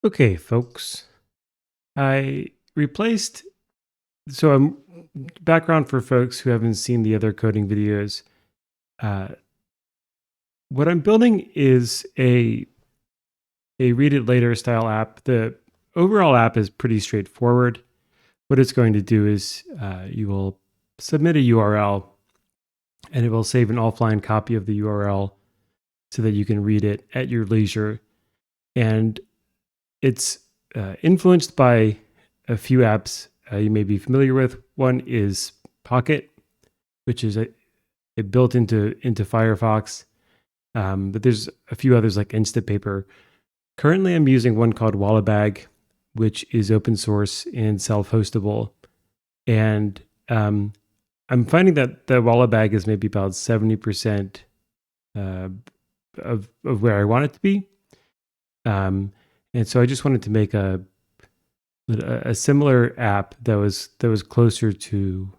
Okay, folks. I replaced, so I'm background for folks who haven't seen the other coding videos. Uh, what I'm building is a read it later style app. The overall app is pretty straightforward. What it's going to do is you will submit a URL and it will save an offline copy of the URL so that you can read it at your leisure. And it's influenced by a few apps you may be familiar with. One is Pocket, which is built into Firefox. But there's a few others like Instapaper. Currently, I'm using one called Wallabag, which is open source and self-hostable. And I'm finding that the Wallabag is maybe about 70% of where I want it to be. And so I just wanted to make a similar app that was closer to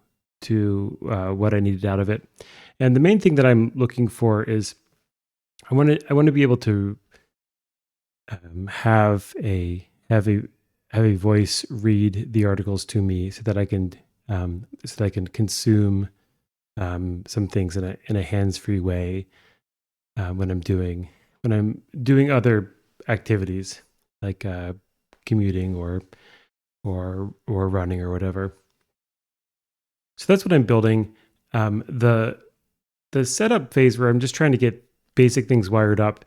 what I needed out of it. And the main thing that I'm looking for is I want to be able to have a voice read the articles to me so that I can consume some things in a hands-free way when I'm doing other activities like commuting or running or whatever. So that's what I'm building. The setup phase where I'm just trying to get basic things wired up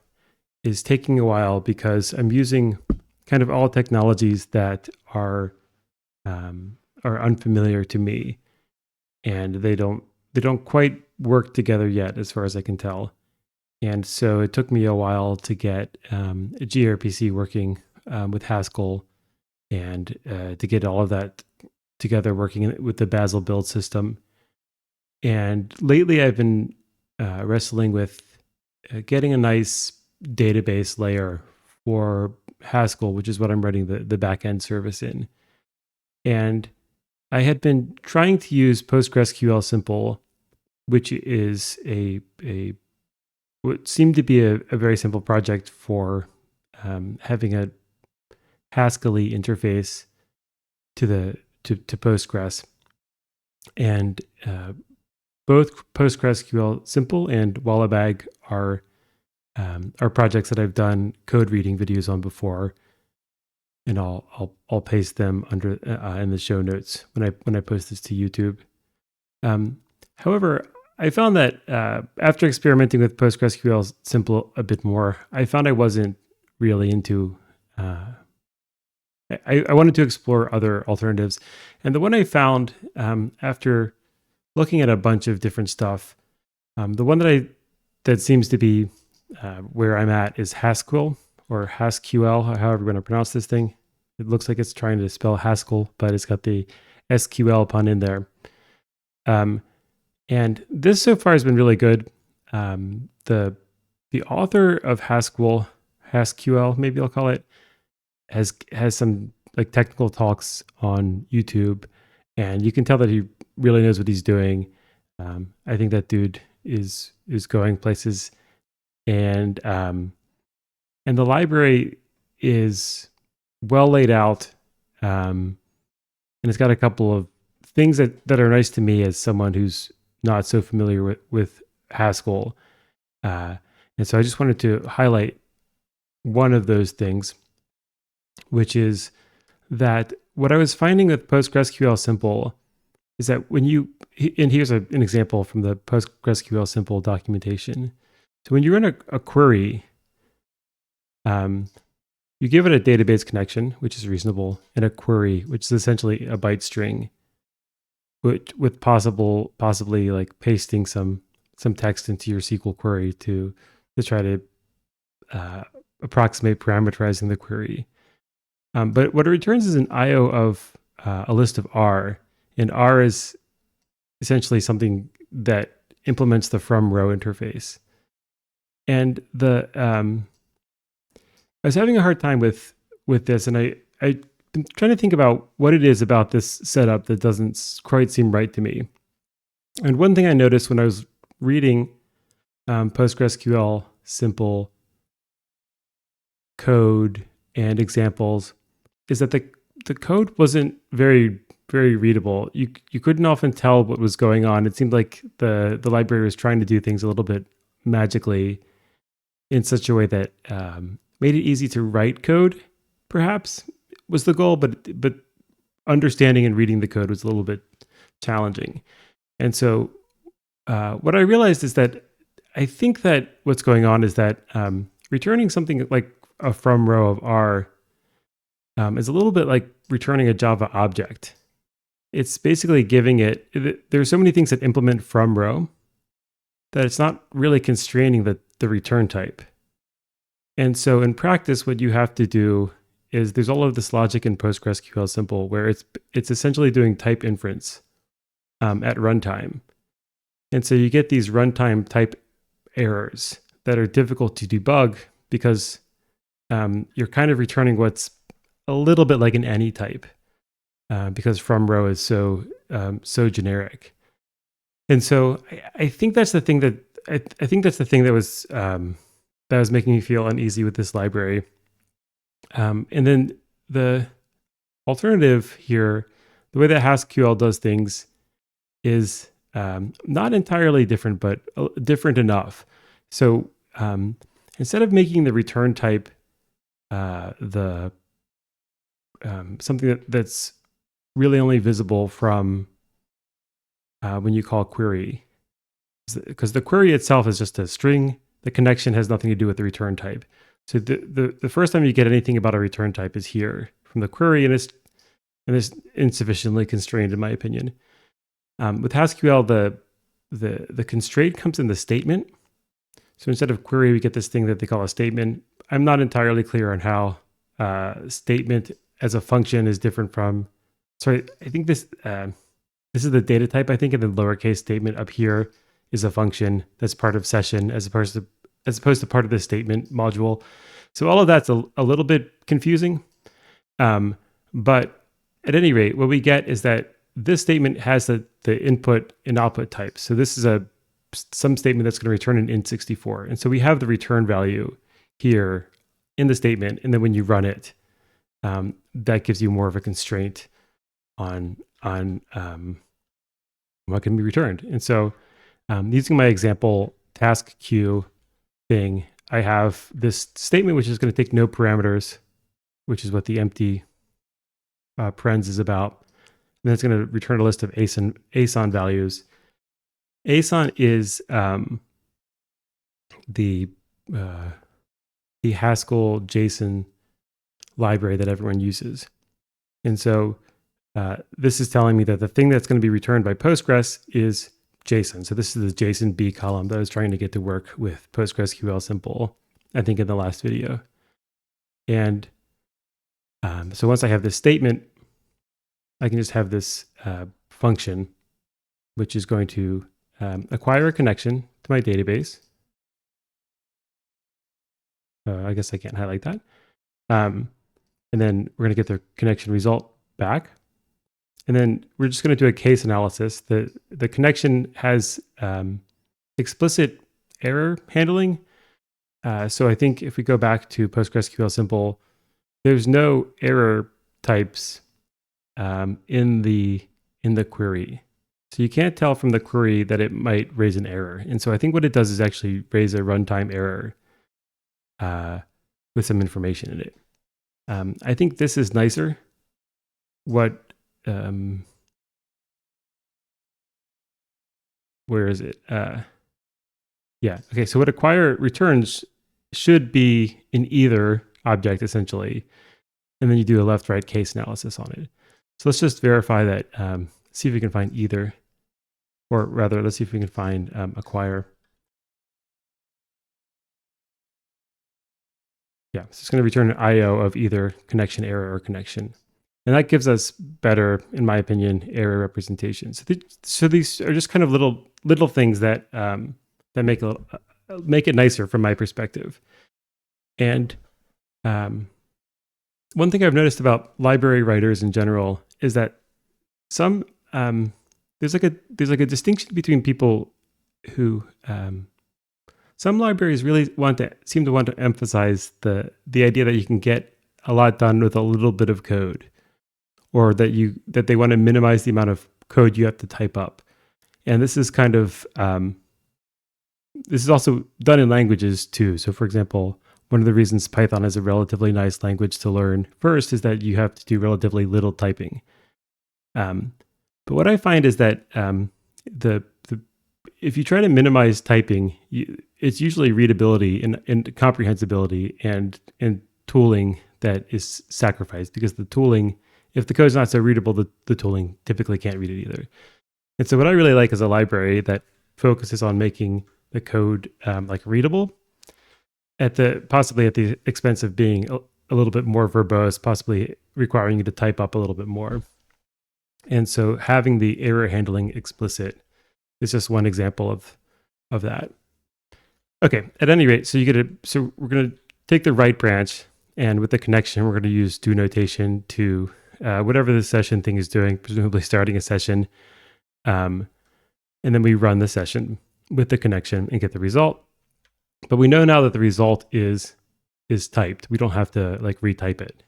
is taking a while because I'm using kind of all technologies that are unfamiliar to me, and they don't quite work together yet, as far as I can tell. And so it took me a while to get a gRPC working with Hasql, and to get all of that together working with the Bazel build system. And lately I've been wrestling with getting a nice database layer for Haskell, which is what I'm running the backend service in. And I had been trying to use postgresql-simple, which is what seemed to be a very simple project for having a Haskell-y interface to Postgres. And both postgresql-simple and Wallabag are projects that I've done code reading videos on before, and I'll paste them under in the show notes when I post this to YouTube. However, I found that after experimenting with postgresql-simple a bit more, I found I wasn't really into. I wanted to explore other alternatives, and the one I found after looking at a bunch of different stuff, the one that seems to be where I'm at is Hasql or Hasql, however you want to pronounce this thing. It looks like it's trying to spell Haskell, but it's got the SQL pun in there. And this so far has been really good. The author of Hasql, maybe I'll call it, has some like technical talks on YouTube, and you can tell that he really knows what he's doing. I think that dude is going places, and the library is well laid out, and it's got a couple of things that are nice to me as someone who's not so familiar with Haskell. And so I just wanted to highlight one of those things, which is that what I was finding with postgresql-simple is that when you, and here's an example from the postgresql-simple documentation. So when you run a query, you give it a database connection, which is reasonable, and a query, which is essentially a byte string, with possibly like pasting some text into your SQL query to try to approximate parameterizing the query. But what it returns is an IO of a list of R, and R is essentially something that implements the from row interface. And I was having a hard time with this, and I've been trying to think about what it is about this setup that doesn't quite seem right to me. And one thing I noticed when I was reading PostgreSQL simple code and examples is that the code wasn't very readable. You couldn't often tell what was going on. It seemed like the library was trying to do things a little bit magically in such a way that made it easy to write code. Perhaps was the goal, but understanding and reading the code was a little bit challenging. And so what I realized is that I think that what's going on is that returning something like a from row of R is a little bit like returning a Java object. It's basically giving it, there's so many things that implement from row that it's not really constraining the return type. And so in practice, what you have to do is there's all of this logic in postgresql-simple where it's essentially doing type inference at runtime. And so you get these runtime type errors that are difficult to debug because you're kind of returning what's a little bit like an any type because from row is so generic. And so I think that's the thing that I think that's the thing that was making me feel uneasy with this library. And then the alternative here, the way that Hasql does things is not entirely different, but different enough. So instead of making the return type something that's really only visible from when you call query, because the query itself is just a string, the connection has nothing to do with the return type. So the first time you get anything about a return type is here from the query, and it's insufficiently constrained in my opinion. With Hasql, the constraint comes in the statement. So instead of query, we get this thing that they call a statement. I'm not entirely clear on how statement as a function is different from. Sorry, I think this is the data type. I think, and the lowercase statement up here is a function that's part of session as opposed to part of the statement module. So all of that's a little bit confusing. But at any rate, what we get is that this statement has the input and output types. So this is some statement that's going to return an int64. And so we have the return value here in the statement. And then when you run it, that gives you more of a constraint on what can be returned. And so using my example task queue thing, I have this statement which is going to take no parameters, which is what the empty parens is about. And then it's going to return a list of ASON values. ASON is the Haskell JSON library that everyone uses. And so this is telling me that the thing that's going to be returned by Postgres is JSON. So this is the JSON B column that I was trying to get to work with postgresql-simple, I think in the last video. And so once I have this statement, I can just have this function, which is going to acquire a connection to my database. I guess I can't highlight that. And then we're going to get the connection result back. And then we're just going to do a case analysis. The connection has explicit error handling. So I think if we go back to PostgreSQL-simple, there's no error types in the query. So you can't tell from the query that it might raise an error. And so I think what it does is actually raise a runtime error with some information in it. I think this is nicer. Where is it? Yeah. Okay. So what acquire returns should be in either object essentially, and then you do a left-right case analysis on it. So let's just verify that. See if we can find either, or rather, let's see if we can find acquire. Yeah, so it's going to return an IO of either connection error or connection. And that gives us better, in my opinion, error representations. So these are just kind of little things that that make it nicer from my perspective. And one thing I've noticed about library writers in general is that some there's like a distinction between people who some libraries really seem to want to emphasize the idea that you can get a lot done with a little bit of code, or that they want to minimize the amount of code you have to type up. And this is kind of this is also done in languages too. So, for example, one of the reasons Python is a relatively nice language to learn first is that you have to do relatively little typing. But what I find is that the if you try to minimize typing, it's usually readability and comprehensibility and tooling that is sacrificed, because the tooling, if the code's not so readable, the tooling typically can't read it either. And so what I really like is a library that focuses on making the code like readable, possibly at the expense of being a little bit more verbose, possibly requiring you to type up a little bit more. And so having the error handling explicit is just one example of that. Okay, at any rate, so we're gonna take the write branch, and with the connection, we're gonna use do notation to whatever the session thing is doing, presumably starting a session. And then we run the session with the connection and get the result. But we know now that the result is typed. We don't have to like retype it.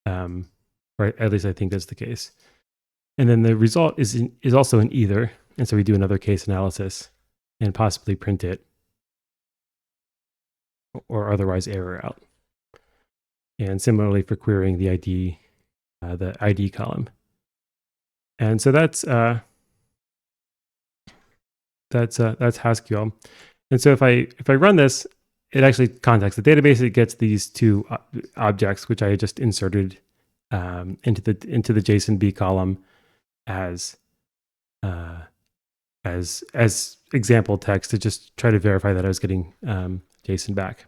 Right? At least I think that's the case. And then the result is also an either. And so we do another case analysis and possibly print it or otherwise error out. And similarly for querying the ID column. And so that's Hasql. And so if I run this, it actually contacts the database. It gets these two objects, which I just inserted into the JSON-B column as example text to just try to verify that I was getting JSON back.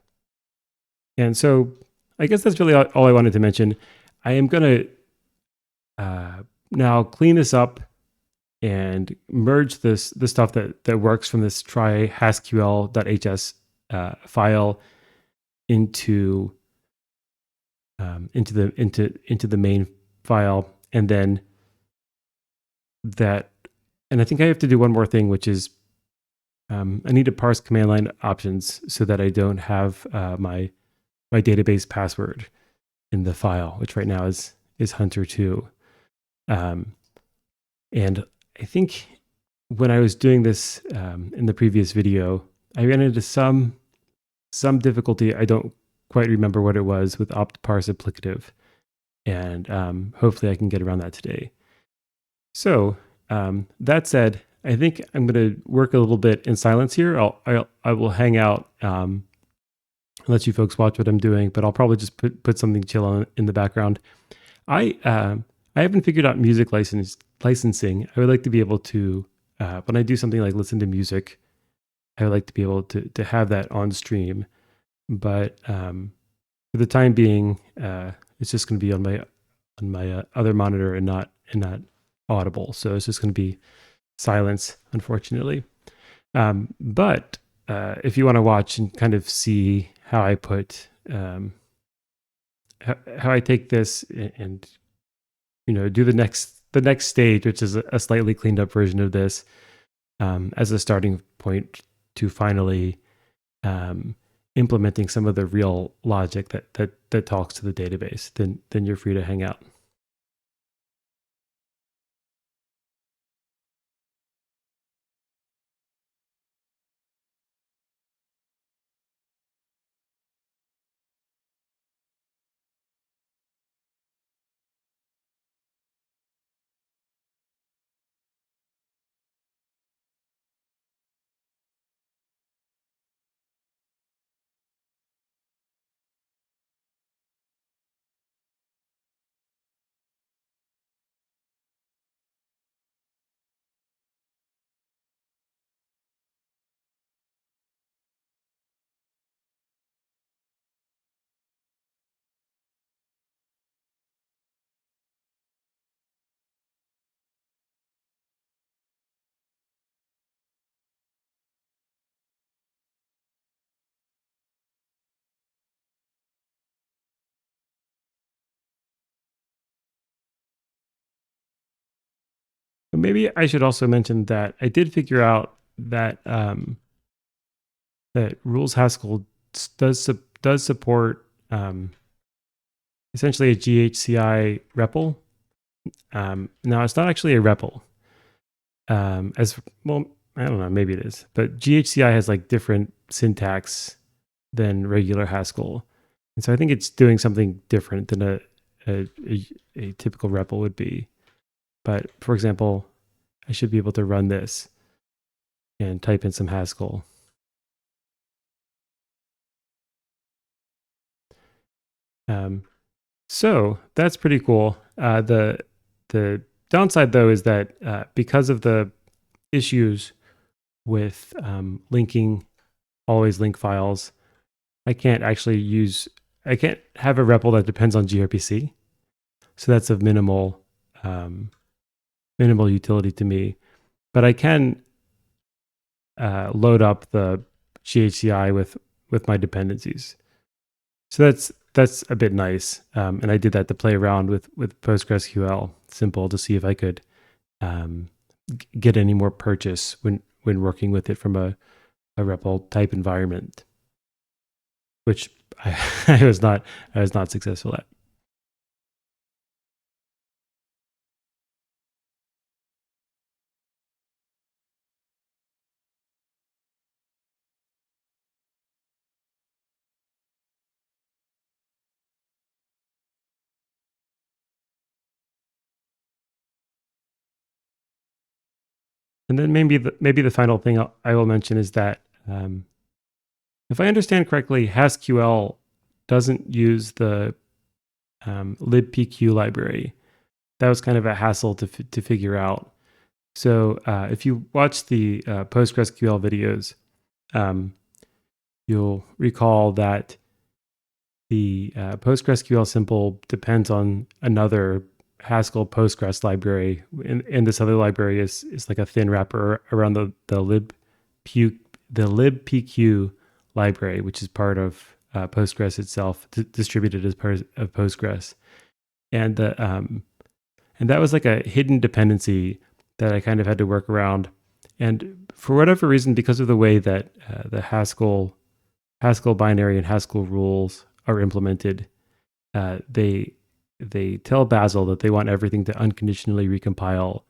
And so I guess that's really all I wanted to mention. I am going to now clean this up and merge the stuff that works from this try hasql.hs file into the main file, and then and I think I have to do one more thing, which is I need to parse command line options so that I don't have my database password in the file, which right now is hunter2. And I think when I was doing this in the previous video, I ran into some difficulty. I don't quite remember what it was with opt parse applicative, and hopefully I can get around that today. So that said, I think I'm going to work a little bit in silence here. I will hang out, let you folks watch what I'm doing, but I'll probably just put something chill in the background. I haven't figured out music licensing. I would like to be able to, when I do something like listen to music, I would like to be able to have that on stream. But for the time being, it's just going to be on my other monitor and not audible. So it's just going to be silence, unfortunately. But if you want to watch and kind of see how I put how I take this and do the next stage, which is a slightly cleaned up version of this, as a starting point to finally implementing some of the real logic that talks to the database, then you're free to hang out. Maybe I should also mention that I did figure out that that rules Haskell does support essentially a GHCI REPL. Now, it's not actually a REPL. As well, I don't know, maybe it is, but GHCI has like different syntax than regular Haskell, and so I think it's doing something different than a typical REPL would be. But for example, I should be able to run this and type in some Haskell. So that's pretty cool. The downside though is that because of the issues with linking always link files, I can't have a REPL that depends on gRPC. So that's of minimal utility to me. But I can load up the GHCI with my dependencies. So that's a bit nice. And I did that to play around with postgresql-simple to see if I could get any more purchase when working with it from a REPL type environment, which I was not successful at. And then maybe the final thing I will mention is that if I understand correctly, Hasql doesn't use the libpq library. That was kind of a hassle to figure out. So if you watch the PostgreSQL videos, you'll recall that the PostgreSQL-simple depends on another Haskell Postgres library, and this other library is like a thin wrapper around the libpq library, which is part of Postgres itself, distributed as part of Postgres, and and that was like a hidden dependency that I kind of had to work around, and for whatever reason, because of the way that the Haskell binary and Haskell rules are implemented, they tell Bazel that they want everything to unconditionally recompile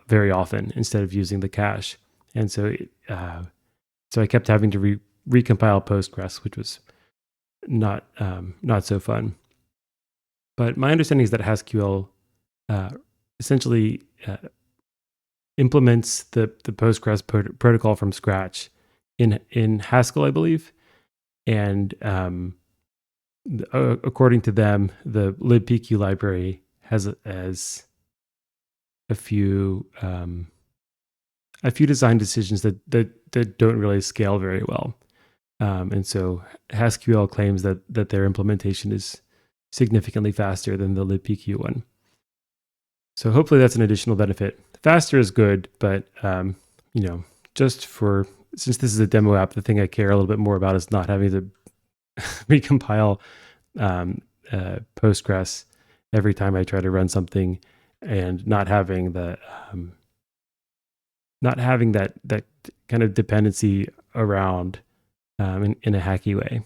very often instead of using the cache, and so I kept having to recompile Postgres, which was not so fun. But my understanding is that Haskell essentially implements the Postgres protocol from scratch in Haskell, I believe, and according to them, the libpq library has a few design decisions that don't really scale very well, and so Haskell claims that their implementation is significantly faster than the libpq one. So hopefully that's an additional benefit. Faster is good, but just since this is a demo app, the thing I care a little bit more about is not having to recompile Postgres every time I try to run something, and not having that kind of dependency around in a hacky way.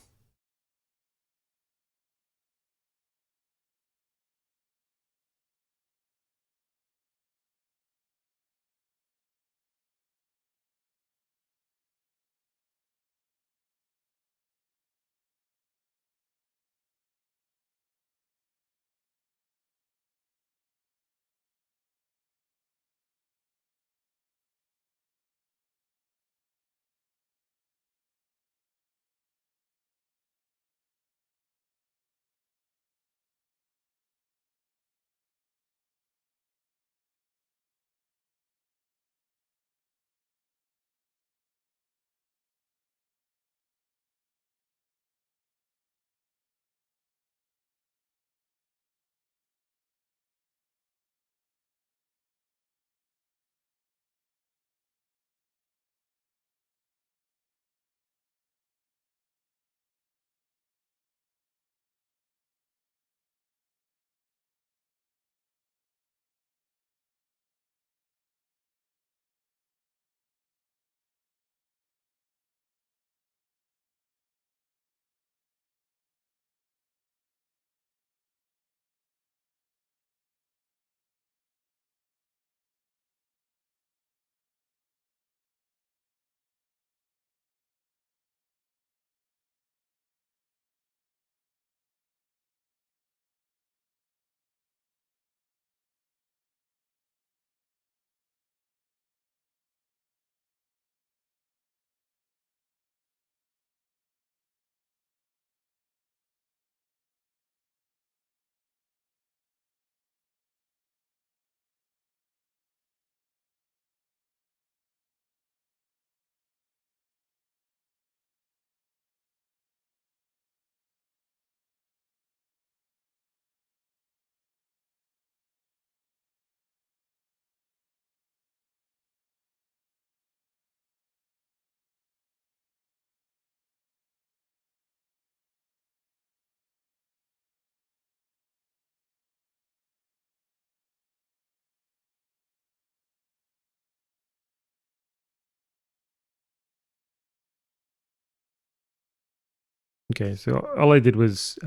Okay, so all I did was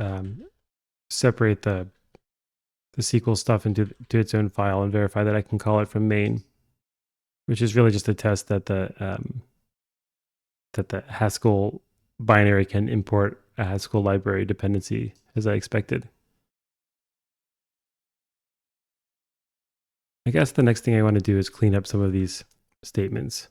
separate the SQL stuff into its own file and verify that I can call it from main, which is really just a test that the Haskell binary can import a Haskell library dependency as I expected. I guess the next thing I want to do is clean up some of these statements.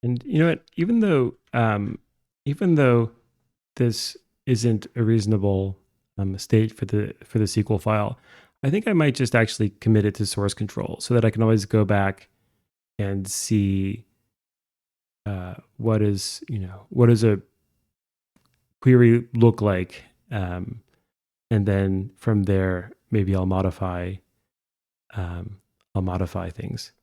And you know what? Even though this isn't a reasonable state for the SQL file, I think I might just actually commit it to source control so that I can always go back and see what does a query look like, and then from there maybe I'll modify things.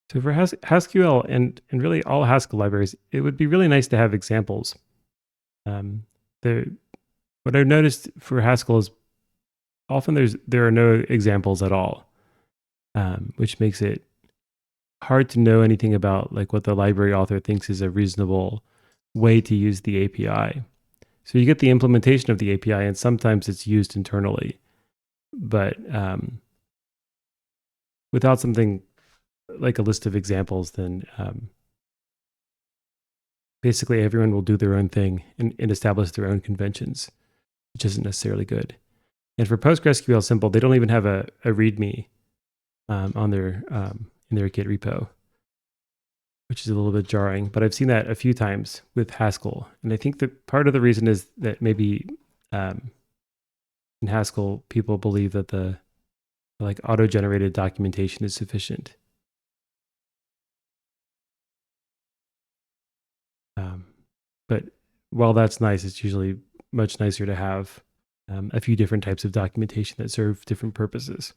So for Haskell and really all Haskell libraries, it would be really nice to have examples. Um, there, what I've noticed for Haskell is often there are no examples at all, which makes it hard to know anything about like what the library author thinks is a reasonable way to use the API. So you get the implementation of the API, and sometimes it's used internally, but without something like a list of examples, then basically everyone will do their own thing and establish their own conventions, which isn't necessarily good. And for postgresql-simple, they don't even have a README on their in their Git repo, which is a little bit jarring. But I've seen that a few times with Haskell, and I think that part of the reason is that maybe in Haskell people believe that the like auto-generated documentation is sufficient. But while that's nice, it's usually much nicer to have a few different types of documentation that serve different purposes.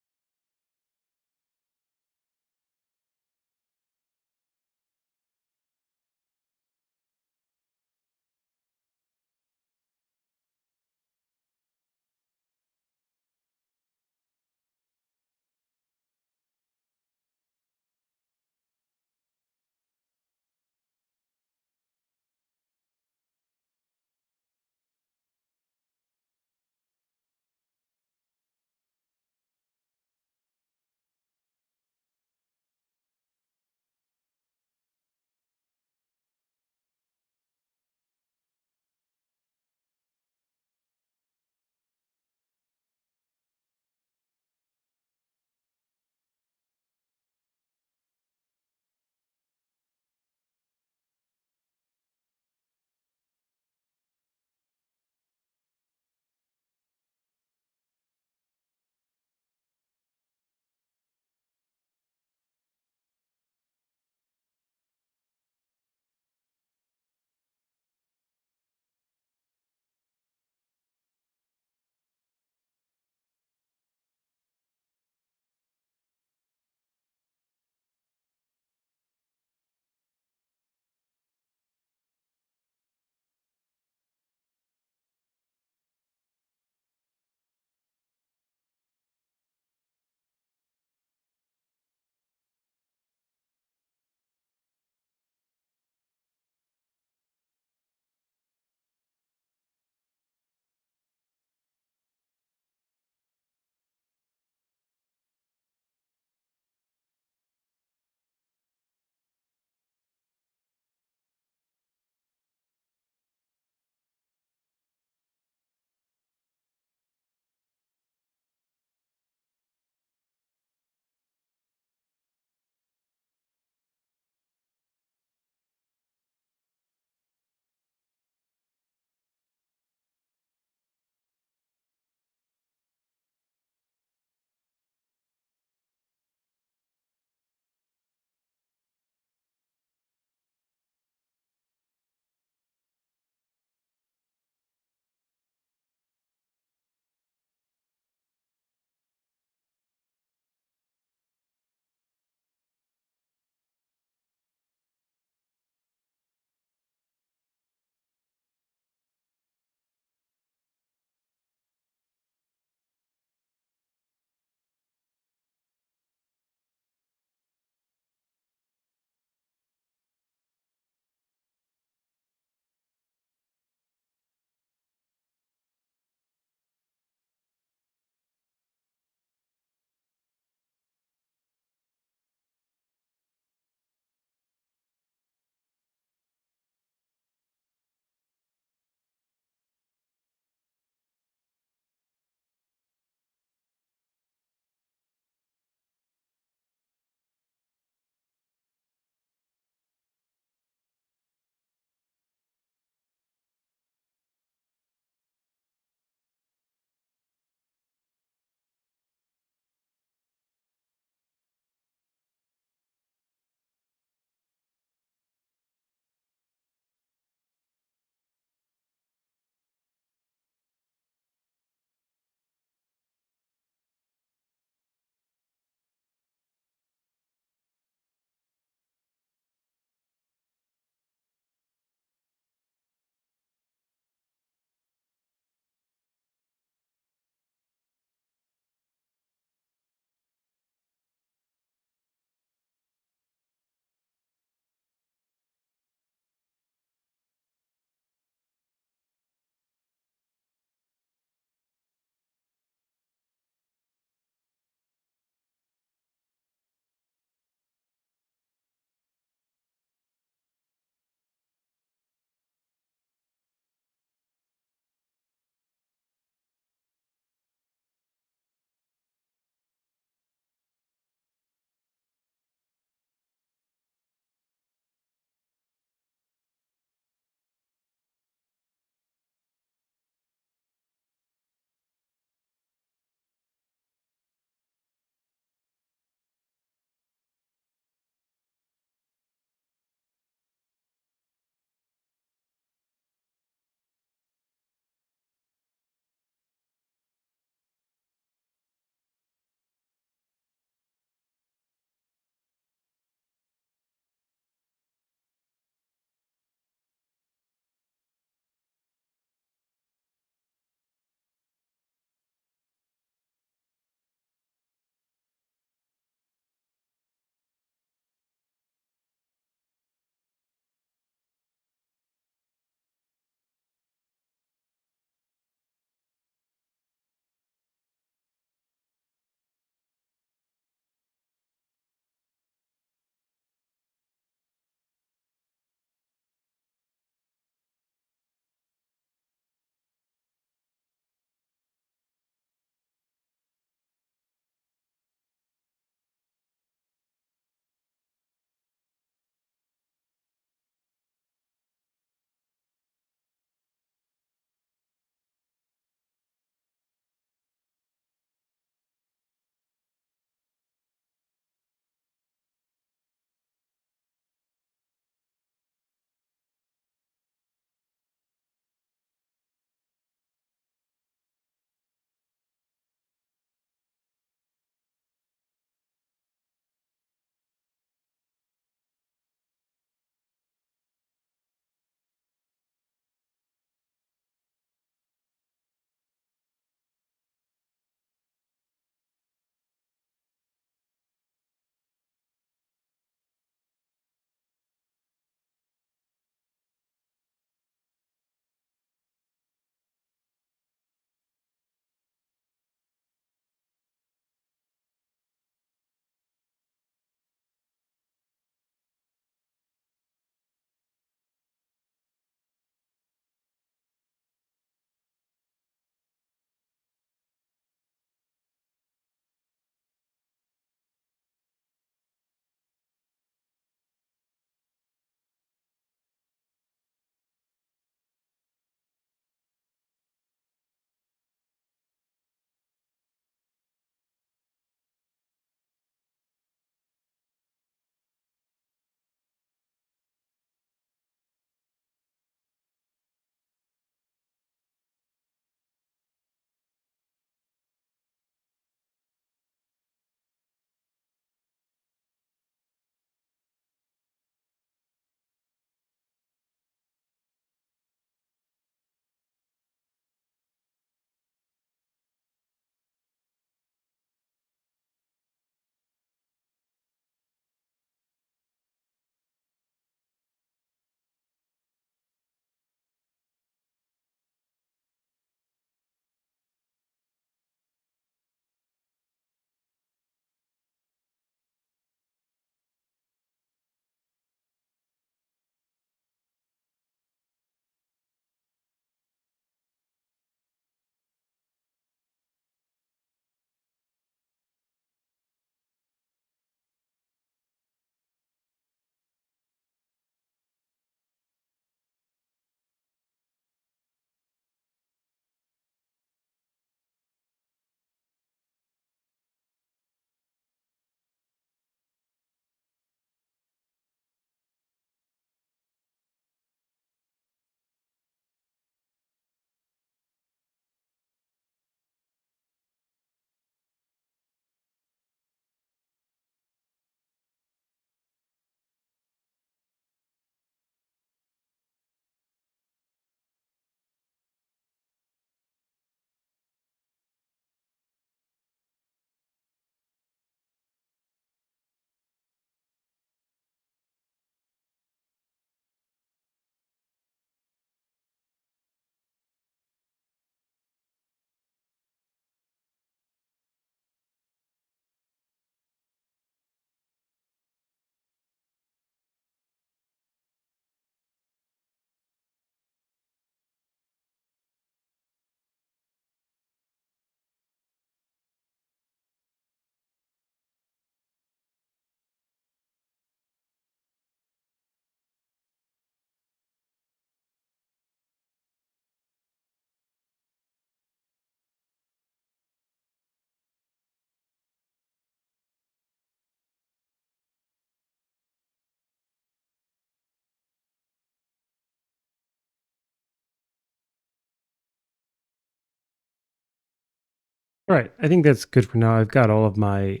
All right, I think that's good for now. I've got all of my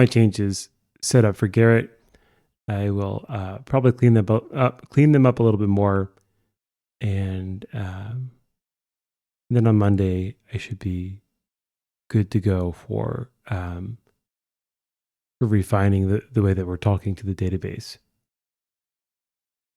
changes set up for Garrett. I will probably clean them up a little bit more, and then on Monday I should be good to go for refining the way that we're talking to the database.